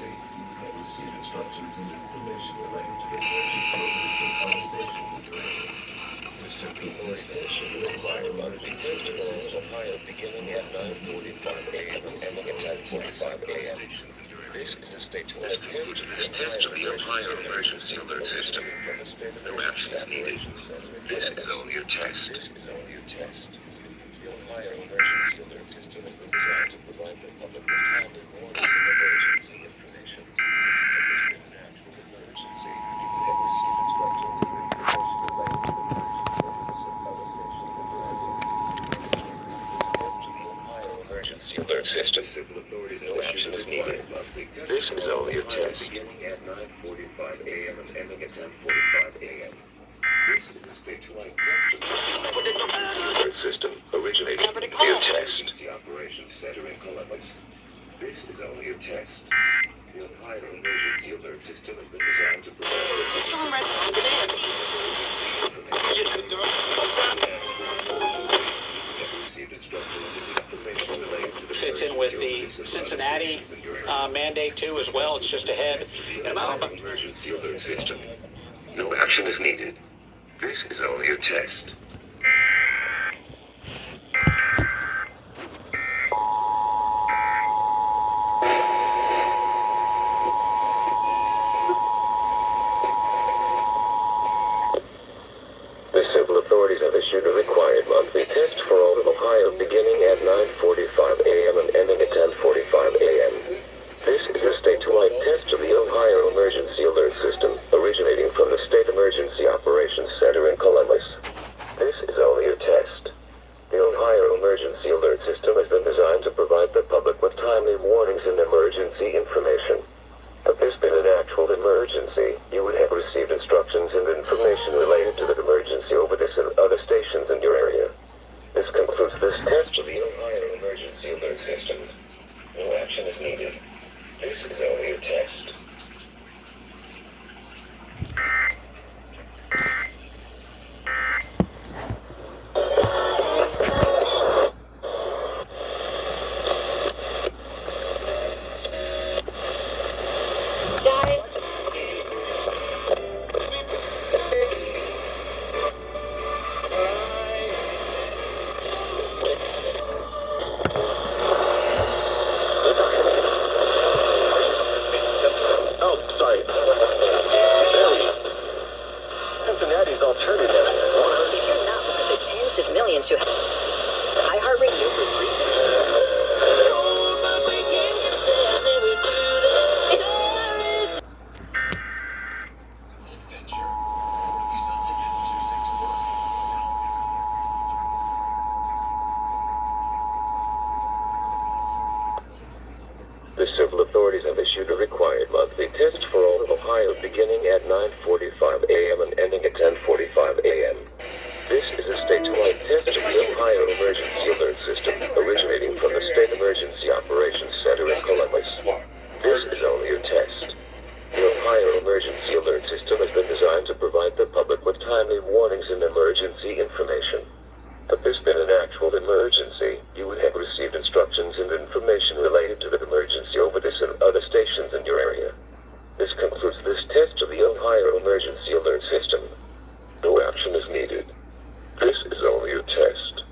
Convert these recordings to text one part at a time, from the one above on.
emergency, you can receive instructions and information related to the emergency service and other stations in your area. This synchronization will require monthly testing in Ohio beginning at 9:45 a.m. and ending at 10:45 a.m. This is a statewide test of the Ohio Emergency Alert System. No action is needed. This is only a test. The Ohio Emergency Alert System has been designed to provide the public with timely warnings and emergency information. If there's been an actual emergency, you can have received instructions and information related to the emergency over the other stations in your area. This is the Ohio Emergency Alert System. Civil authorities no action is needed. This is only a test. Beginning at 9:45 a.m. and ending at 10:45 a.m. This is a statewide test of the alert system originating from the Emergency Operations Center in Columbus. This is only a test. The Ohio Emergency Alert System has been designed to Fits in with the Cincinnati mandate too as well. It's just ahead. Emergency Alert System. No action is needed. This is only a test. The civil authorities have issued a required monthly test for all of Ohio beginning at 9:45 a.m. and ending at 10:45 a.m. This is a statewide test of the Ohio Emergency Alert System originating from the State Emergency Operations Center in Columbus. This is only a test. The Ohio Emergency Alert System has been designed to provide the public with timely warnings and emergency information. Had this been an actual emergency, you would have received instructions and information related to the emergency over this and other stations in your area. This concludes this test of the Ohio Emergency Alert System. No action is needed. This is only a test. Cincinnati's alternative. If you're not one of the tens of millions who have iHeartRadio for free. The civil authorities have issued a required monthly test for all of Ohio beginning at 9:45 a.m. and ending at 10:45 a.m. This is a statewide test of the Ohio Emergency Alert System originating from the State Emergency Operations Center in Columbus. This is only a test. The Ohio Emergency Alert System has been designed to provide the public with timely warnings and emergency information. Had this been an actual emergency, you would have received instructions and information related to the emergency over this and other stations in your area. This concludes this test of the Ohio Emergency Alert System. No action is needed. This is only a test.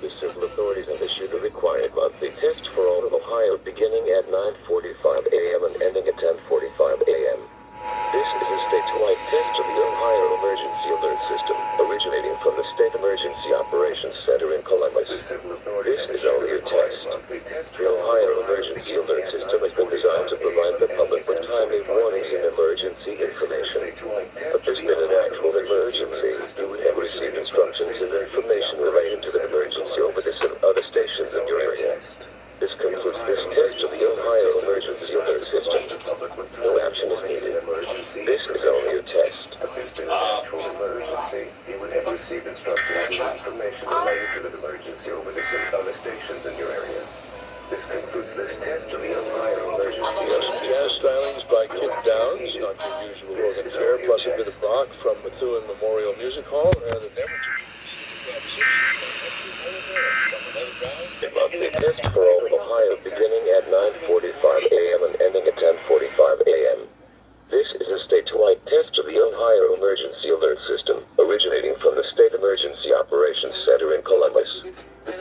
The civil authorities have issued a required monthly test for all of Ohio beginning at 9:45 a.m. and ending at 10:45 a.m. This is a statewide test of the Ohio Emergency Alert System originating from the State Emergency Operations Center in Columbus. This is only a test. The Ohio Emergency Alert System has been designed to provide the public with timely warnings and emergency information. Had this been an actual emergency, you would have received instructions and information related to the emergency over this and other stations in your area. This concludes this test of the Ohio Emergency Alert System. No action is needed. This is only a test. If this been an actual emergency, you would have received instructions and information related to the emergency over this and other stations in your area. This concludes this test of the Ohio Emergency Alert System. Jazz stylings by Kid Downs, not your usual organ therapy. crossing to the block from Methuen Memorial Music Hall and the monthly test for all of Ohio beginning at 9:45 a.m. and ending at 10:45 a.m. This is a statewide test of the Ohio Emergency Alert System, originating from the State Emergency Operations Center in Columbus.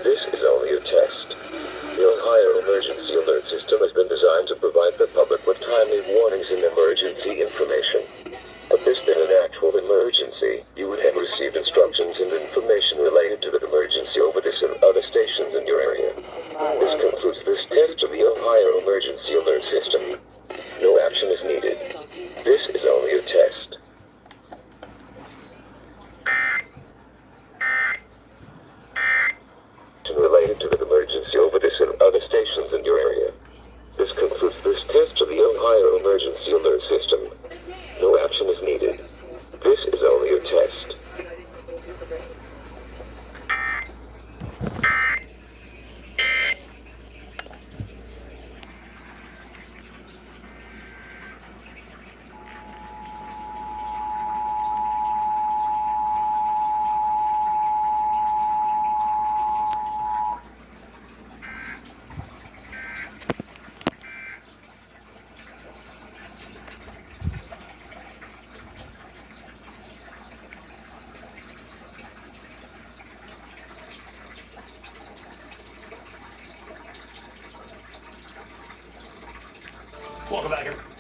This is only a test. The Ohio Emergency Alert System has been designed to provide the public with timely warnings and emergency information. Had this been an actual emergency, you would have received instructions and information related to the emergency over this and other stations in your area. This concludes this test of the Ohio Emergency Alert System. No action is needed. This is only a test. Related to the emergency over this and other stations in your area. This concludes this test of the Ohio Emergency Alert System. No action is needed. This is only a test. Welcome back, everyone.